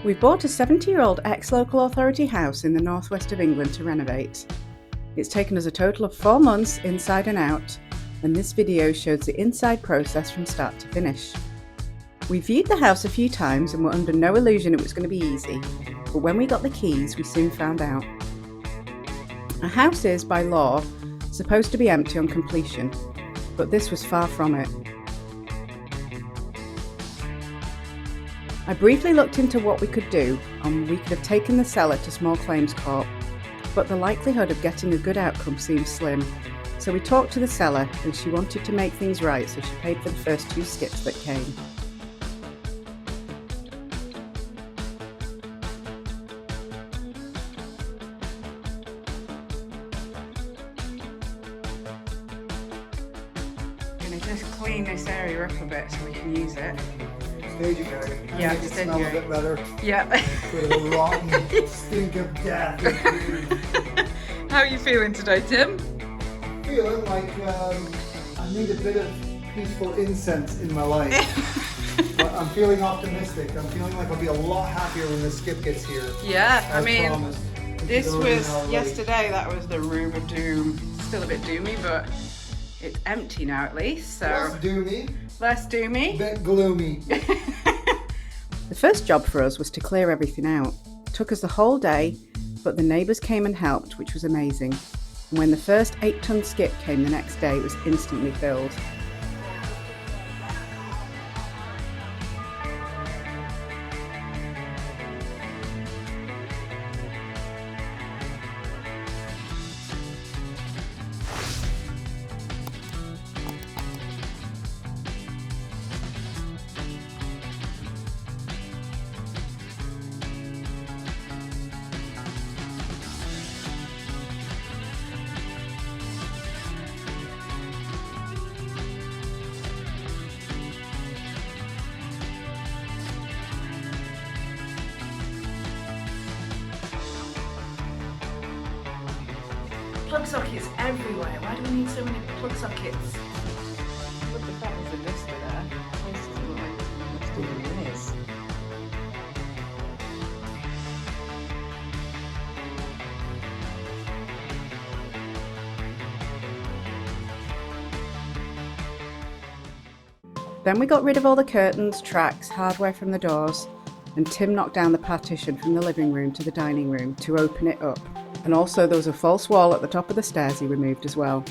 We've bought a 70-year-old ex-local authority house in the northwest of England to renovate. It's taken us a total of 4 months inside and out, and this video shows the inside process from start to finish. We viewed the house a few times and were under no illusion it was going to be easy, but when we got the keys we soon found out. A house is, by law, supposed to be empty on completion, but this was far from it. I briefly looked into what we could do, and we could have taken the seller to small claims court, but the likelihood of getting a good outcome seemed slim. So we talked to the seller and she wanted to make things right, so she paid for the first 2 skips that came. I'm going to just clean this area up a bit so we can use it. Staging area. Yeah, it smells a bit better. Yeah. Sort of a rotten stink of death. How are you feeling today, Tim? Feeling like I need a bit of peaceful incense in my life. But I'm feeling optimistic. I'm feeling like I'll be a lot happier when the skip gets here. Yeah, I mean, promised. this was yesterday, that was the room of doom. Still a bit doomy, but it's empty now at least, so. Less doomy. Less doomy. A bit gloomy. The first job for us was to clear everything out. It took us the whole day, but the neighbours came and helped, which was amazing. And when the first 8-ton skip came the next day, it was instantly filled. Plug sockets everywhere. Why do we need so many plug sockets? Look, the fact there's a duster there. This doesn't look like it's doing this. Then we got rid of all the curtains, tracks, hardware from the doors, and Tim knocked down the partition from the living room to the dining room to open it up. And also there was a false wall at the top of the stairs he removed as well.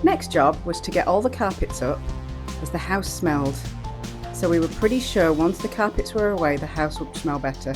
Next job was to get all the carpets up, as the house smelled. So we were pretty sure once the carpets were away the house would smell better.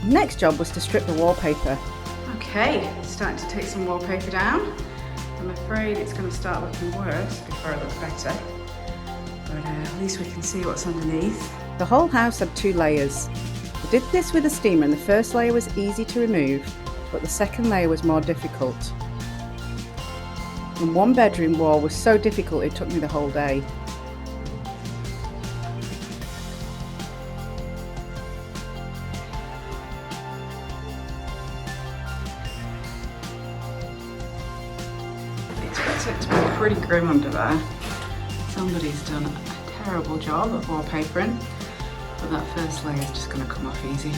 Next job was to strip the wallpaper. Okay, starting to take some wallpaper down. I'm afraid it's going to start looking worse before it looks better. But at least we can see what's underneath. The whole house had 2 layers. I did this with a steamer and the first layer was easy to remove, but the second layer was more difficult. And one bedroom wall was so difficult it took me the whole day. It to be pretty grim under there. Somebody's done a terrible job of wallpapering, but that first layer is just going to come off easy.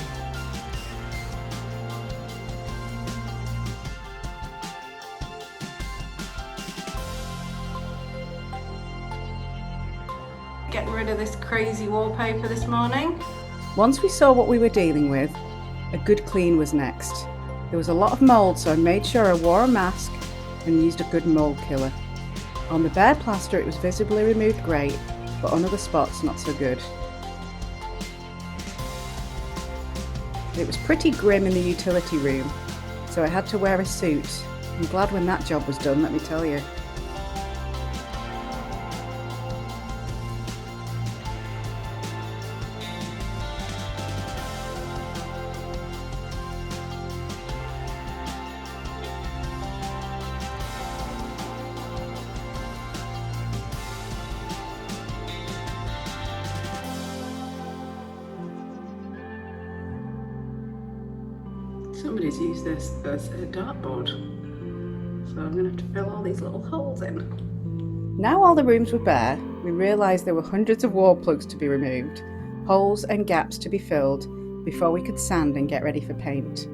Get rid of this crazy wallpaper this morning. Once we saw what we were dealing with, a good clean was next. There was a lot of mould, so I made sure I wore a mask and used a good mould killer. On the bare plaster it was visibly removed great, but on other spots not so good. It was pretty grim in the utility room, so I had to wear a suit. I'm glad when that job was done, let me tell you. Somebody's used this as a dartboard, so I'm going to have to fill all these little holes in. Now all the rooms were bare, we realised there were hundreds of wall plugs to be removed, holes and gaps to be filled before we could sand and get ready for paint.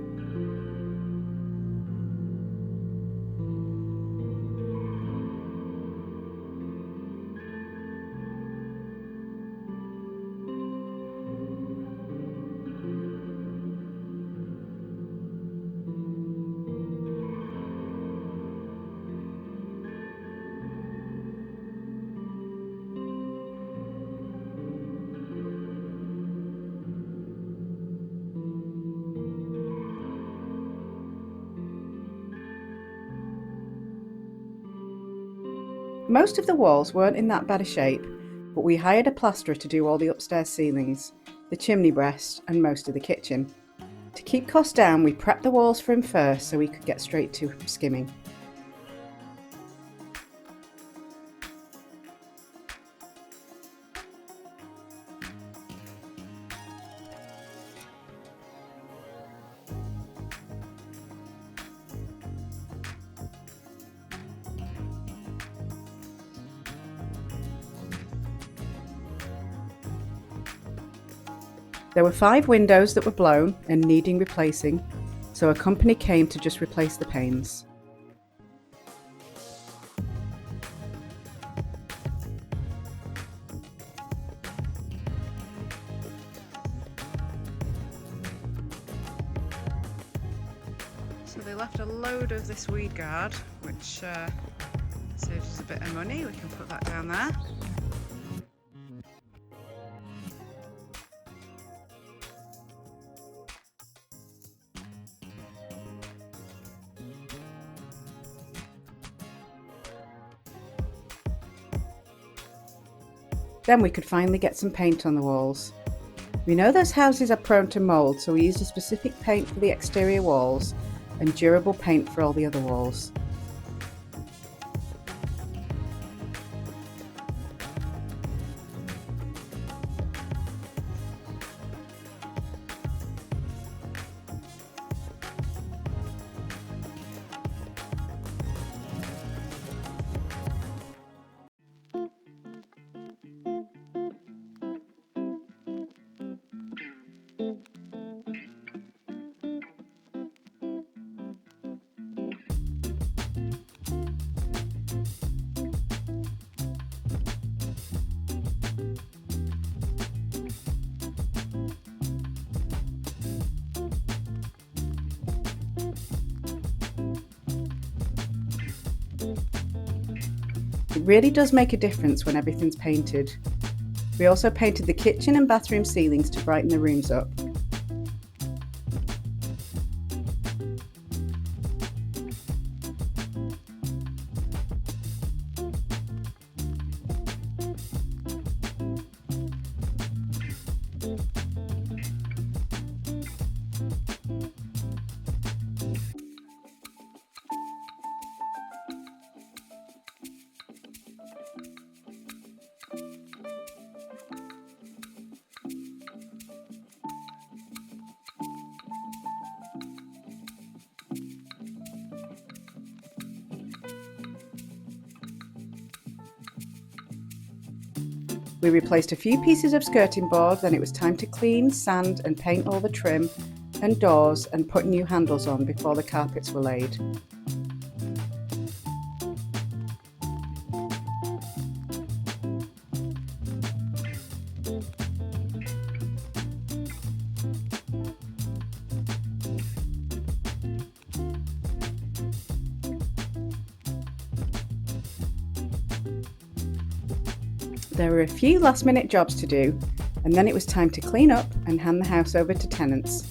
Most of the walls weren't in that bad a shape, but we hired a plasterer to do all the upstairs ceilings, the chimney breast and most of the kitchen. To keep costs down, we prepped the walls for him first so we could get straight to skimming. There were 5 windows that were blown and needing replacing, so a company came to just replace the panes. So they left a load of this weed guard, which saves us a bit of money. We can put that down there. Then we could finally get some paint on the walls. We know those houses are prone to mould, so we used a specific paint for the exterior walls and durable paint for all the other walls. It really does make a difference when everything's painted. We also painted the kitchen and bathroom ceilings to brighten the rooms up. We replaced a few pieces of skirting board, then it was time to clean, sand and paint all the trim and doors and put new handles on before the carpets were laid. There were a few last minute jobs to do, and then it was time to clean up and hand the house over to tenants.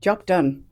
Job done.